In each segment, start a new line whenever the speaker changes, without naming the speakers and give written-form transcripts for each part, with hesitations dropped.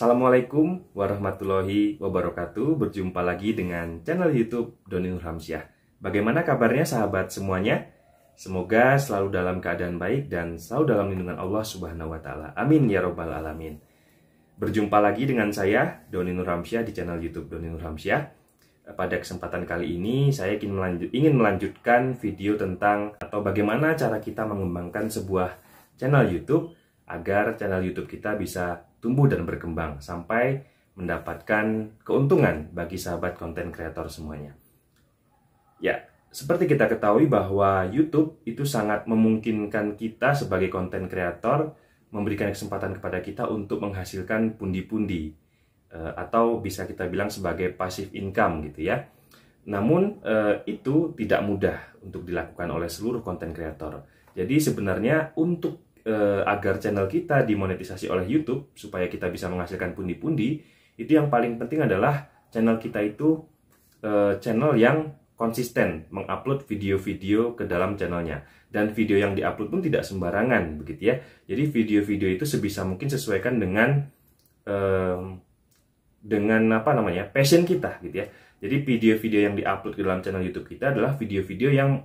Assalamualaikum warahmatullahi wabarakatuh. Berjumpa lagi dengan channel YouTube Doni Nurhamsyah. Bagaimana kabarnya sahabat semuanya? Semoga selalu dalam keadaan baik dan selalu dalam lindungan Allah Subhanahu wa taala. Amin ya robbal alamin. Berjumpa lagi dengan saya Doni Nurhamsyah di channel YouTube Doni Nurhamsyah. Pada kesempatan kali ini saya ingin melanjutkan video tentang atau bagaimana cara kita mengembangkan sebuah channel YouTube agar channel YouTube kita bisa tumbuh dan berkembang sampai mendapatkan keuntungan bagi sahabat konten kreator semuanya. Ya, seperti kita ketahui bahwa YouTube itu sangat memungkinkan kita sebagai konten kreator memberikan kesempatan kepada kita untuk menghasilkan pundi-pundi atau bisa kita bilang sebagai passive income gitu ya. Namun itu tidak mudah untuk dilakukan oleh seluruh konten kreator. Jadi sebenarnya untuk agar channel kita dimonetisasi oleh YouTube supaya kita bisa menghasilkan pundi-pundi, itu yang paling penting adalah channel kita itu channel yang konsisten mengupload video-video ke dalam channelnya, dan video yang diupload pun tidak sembarangan begitu ya. Jadi video-video itu sebisa mungkin sesuaikan dengan passion kita gitu ya. Jadi video-video yang diupload ke dalam channel YouTube kita adalah video-video yang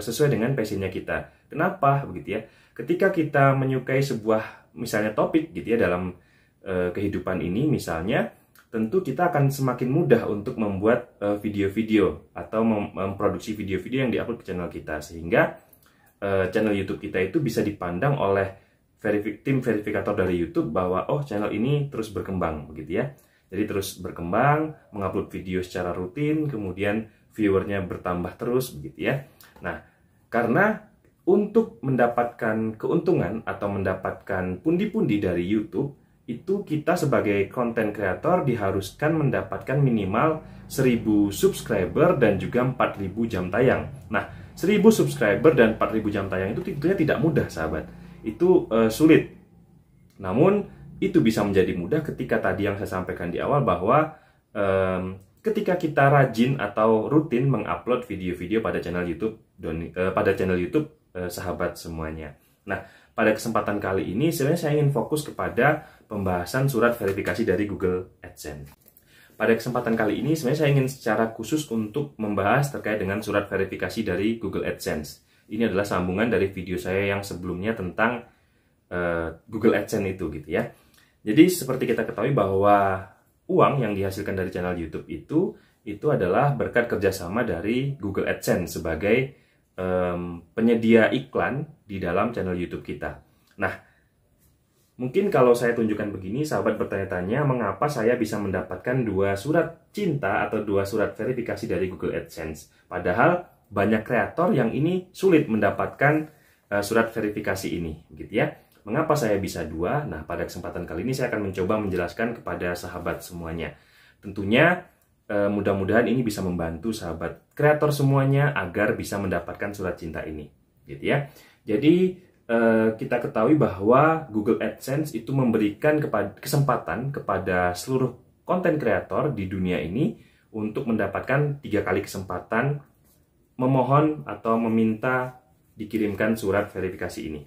sesuai dengan passionnya kita. Kenapa begitu ya? Ketika kita menyukai sebuah misalnya topik gitu ya dalam kehidupan ini misalnya, tentu kita akan semakin mudah untuk membuat video-video atau memproduksi video-video yang diupload ke channel kita, sehingga channel YouTube kita itu bisa dipandang oleh tim verifikator dari YouTube bahwa oh, channel ini terus berkembang begitu ya. Jadi terus berkembang, mengupload video secara rutin, kemudian viewernya bertambah terus begitu ya. Nah, karena untuk mendapatkan keuntungan atau mendapatkan pundi-pundi dari YouTube, itu kita sebagai konten kreator diharuskan mendapatkan minimal 1000 subscriber dan juga 4000 jam tayang. Nah, 1000 subscriber dan 4000 jam tayang itu tentunya tidak mudah, sahabat. Itu sulit. Namun, itu bisa menjadi mudah ketika tadi yang saya sampaikan di awal bahwa ketika kita rajin atau rutin mengupload video-video pada channel YouTube sahabat semuanya. Nah, pada kesempatan kali ini sebenarnya saya ingin fokus kepada pembahasan surat verifikasi dari Google AdSense. Pada kesempatan kali ini sebenarnya saya ingin secara khusus untuk membahas terkait dengan surat verifikasi dari Google AdSense. Ini adalah sambungan dari video saya yang sebelumnya tentang Google AdSense itu gitu ya. Jadi seperti kita ketahui bahwa uang yang dihasilkan dari channel YouTube itu adalah berkat kerjasama dari Google AdSense sebagai penyedia iklan di dalam channel YouTube kita. Nah, mungkin kalau saya tunjukkan begini, sahabat bertanya-tanya mengapa saya bisa mendapatkan 2 surat cinta atau 2 surat verifikasi dari Google AdSense. Padahal banyak kreator yang ini sulit mendapatkan surat verifikasi ini, gitu ya. Mengapa saya bisa 2? Nah, pada kesempatan kali ini saya akan mencoba menjelaskan kepada sahabat semuanya. Tentunya mudah-mudahan ini bisa membantu sahabat kreator semuanya agar bisa mendapatkan surat cinta ini, gitu ya. Jadi kita ketahui bahwa Google AdSense itu memberikan kesempatan kepada seluruh konten kreator di dunia ini untuk mendapatkan 3 kali kesempatan memohon atau meminta dikirimkan surat verifikasi ini.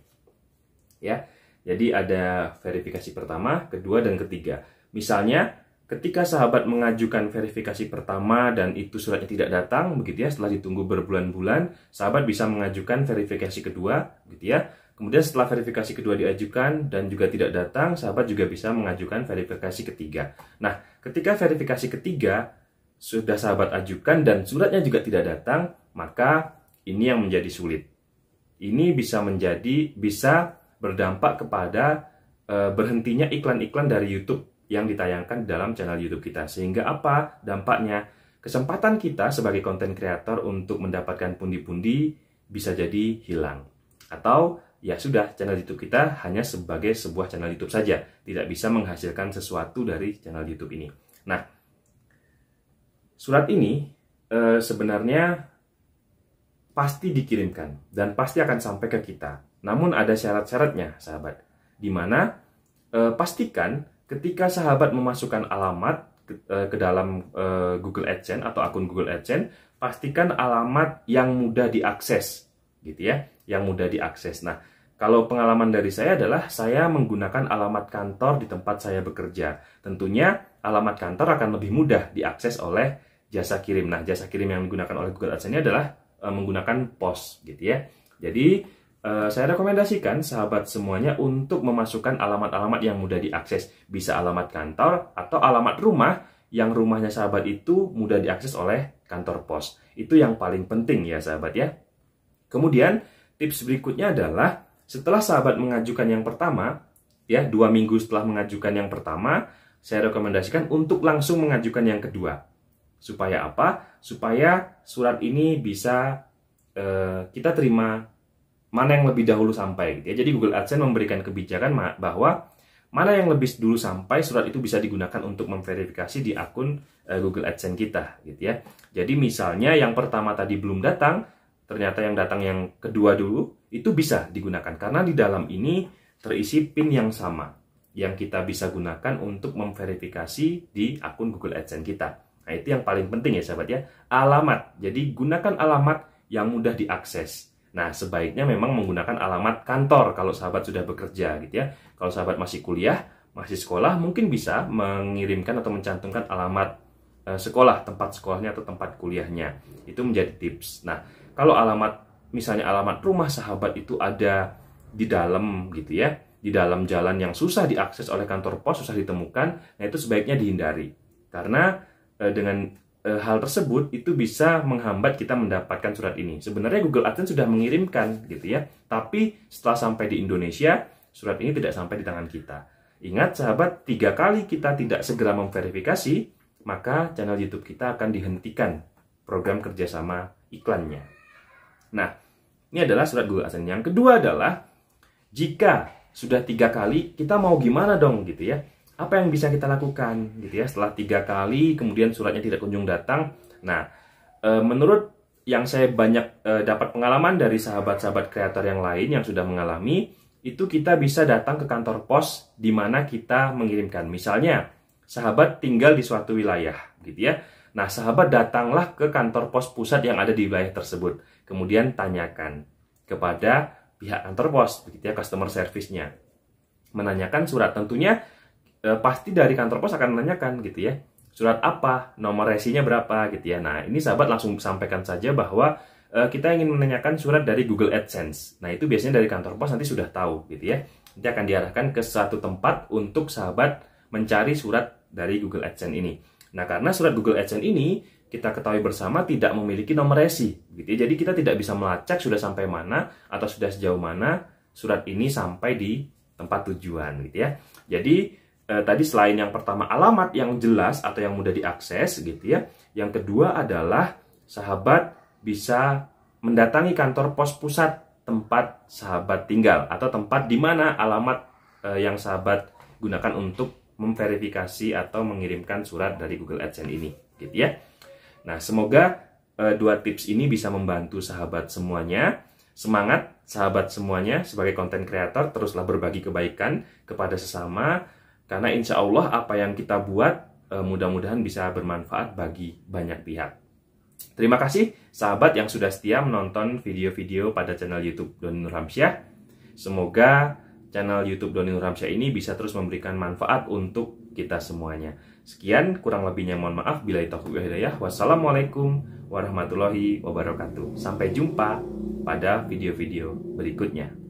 Ya, jadi ada verifikasi pertama, kedua, dan ketiga. Misalnya, ketika sahabat mengajukan verifikasi pertama dan itu suratnya tidak datang, begitu ya, setelah ditunggu berbulan-bulan, sahabat bisa mengajukan verifikasi kedua, gitu ya. Kemudian setelah verifikasi kedua diajukan dan juga tidak datang, sahabat juga bisa mengajukan verifikasi ketiga. Nah, ketika verifikasi ketiga sudah sahabat ajukan dan suratnya juga tidak datang, maka ini yang menjadi sulit. Ini bisa berdampak kepada berhentinya iklan-iklan dari YouTube yang ditayangkan dalam channel YouTube kita. Sehingga apa dampaknya? Kesempatan kita sebagai konten kreator untuk mendapatkan pundi-pundi bisa jadi hilang. Atau ya sudah, channel YouTube kita hanya sebagai sebuah channel YouTube saja, tidak bisa menghasilkan sesuatu dari channel YouTube ini. Nah, surat ini sebenarnya pasti dikirimkan dan pasti akan sampai ke kita. Namun ada syarat-syaratnya, sahabat. Di mana pastikan ketika sahabat memasukkan alamat ke dalam Google AdSense atau akun Google AdSense, pastikan alamat yang mudah diakses, gitu ya, yang mudah diakses. Nah, Kalau pengalaman dari saya adalah saya menggunakan alamat kantor di tempat saya bekerja. Tentunya alamat kantor akan lebih mudah diakses oleh jasa kirim. Nah, jasa kirim yang digunakan oleh Google AdSense ini adalah menggunakan pos gitu ya. Jadi saya rekomendasikan sahabat semuanya untuk memasukkan alamat-alamat yang mudah diakses. Bisa alamat kantor atau alamat rumah yang rumahnya sahabat itu mudah diakses oleh kantor pos. Itu yang paling penting ya sahabat ya. Kemudian tips berikutnya adalah setelah sahabat mengajukan yang pertama, ya 2 minggu setelah mengajukan yang pertama, saya rekomendasikan untuk langsung mengajukan yang kedua. Supaya apa? Supaya surat ini bisa kita terima mana yang lebih dahulu sampai gitu ya. Jadi Google AdSense memberikan kebijakan bahwa mana yang lebih dulu sampai surat itu bisa digunakan untuk memverifikasi di akun Google AdSense kita gitu ya. Jadi misalnya yang pertama tadi belum datang, ternyata yang datang yang kedua dulu itu bisa digunakan karena di dalam ini terisi PIN yang sama yang kita bisa gunakan untuk memverifikasi di akun Google AdSense kita. Nah, itu yang paling penting ya sahabat ya. Alamat. Jadi gunakan alamat yang mudah diakses. Nah, sebaiknya memang menggunakan alamat kantor kalau sahabat sudah bekerja gitu ya. Kalau sahabat masih kuliah, masih sekolah, mungkin bisa mengirimkan atau mencantumkan alamat sekolah, tempat sekolahnya atau tempat kuliahnya. Itu menjadi tips. Nah, kalau alamat, misalnya alamat rumah sahabat itu ada di dalam gitu ya, di dalam jalan yang susah diakses oleh kantor pos, susah ditemukan, nah itu sebaiknya dihindari. Karena dengan hal tersebut itu bisa menghambat kita mendapatkan surat ini. Sebenarnya Google AdSense sudah mengirimkan gitu ya, tapi setelah sampai di Indonesia, surat ini tidak sampai di tangan kita. Ingat sahabat, 3 kali kita tidak segera memverifikasi, maka channel YouTube kita akan dihentikan program kerjasama iklannya. Nah, ini adalah surat Google AdSense. Yang kedua adalah, jika sudah 3 kali, kita mau gimana dong gitu ya. Apa yang bisa kita lakukan gitu ya setelah 3 kali kemudian suratnya tidak kunjung datang. Nah, menurut yang saya banyak dapat pengalaman dari sahabat-sahabat kreator yang lain yang sudah mengalami, itu kita bisa datang ke kantor pos di mana kita mengirimkan. Misalnya, sahabat tinggal di suatu wilayah gitu ya. Nah, sahabat datanglah ke kantor pos pusat yang ada di wilayah tersebut. Kemudian tanyakan kepada pihak kantor pos, begitu ya, customer service-nya. Menanyakan surat, tentunya pasti dari kantor pos akan menanyakan gitu ya, surat apa, nomor resinya berapa gitu ya. Nah, ini sahabat langsung sampaikan saja bahwa kita ingin menanyakan surat dari Google AdSense. Nah, itu biasanya dari kantor pos nanti sudah tahu gitu ya. Nanti akan diarahkan ke suatu tempat untuk sahabat mencari surat dari Google AdSense ini. Nah, karena surat Google AdSense ini kita ketahui bersama tidak memiliki nomor resi gitu ya. Jadi kita tidak bisa melacak sudah sampai mana atau sudah sejauh mana surat ini sampai di tempat tujuan gitu ya. Jadi tadi selain yang pertama alamat yang jelas atau yang mudah diakses gitu ya, yang kedua adalah sahabat bisa mendatangi kantor pos pusat tempat sahabat tinggal atau tempat di mana alamat yang sahabat gunakan untuk memverifikasi atau mengirimkan surat dari Google AdSense ini gitu ya. Nah, semoga 2 tips ini bisa membantu sahabat semuanya. Semangat sahabat semuanya sebagai konten kreator, teruslah berbagi kebaikan kepada sesama. Karena insya Allah apa yang kita buat mudah-mudahan bisa bermanfaat bagi banyak pihak. Terima kasih sahabat yang sudah setia menonton video-video pada channel YouTube Doni Nurhamsyah. Semoga channel YouTube Doni Nurhamsyah ini bisa terus memberikan manfaat untuk kita semuanya. Sekian, kurang lebihnya mohon maaf. Billahi taufiq wal hidayah. Wassalamualaikum warahmatullahi wabarakatuh. Sampai jumpa pada video-video berikutnya.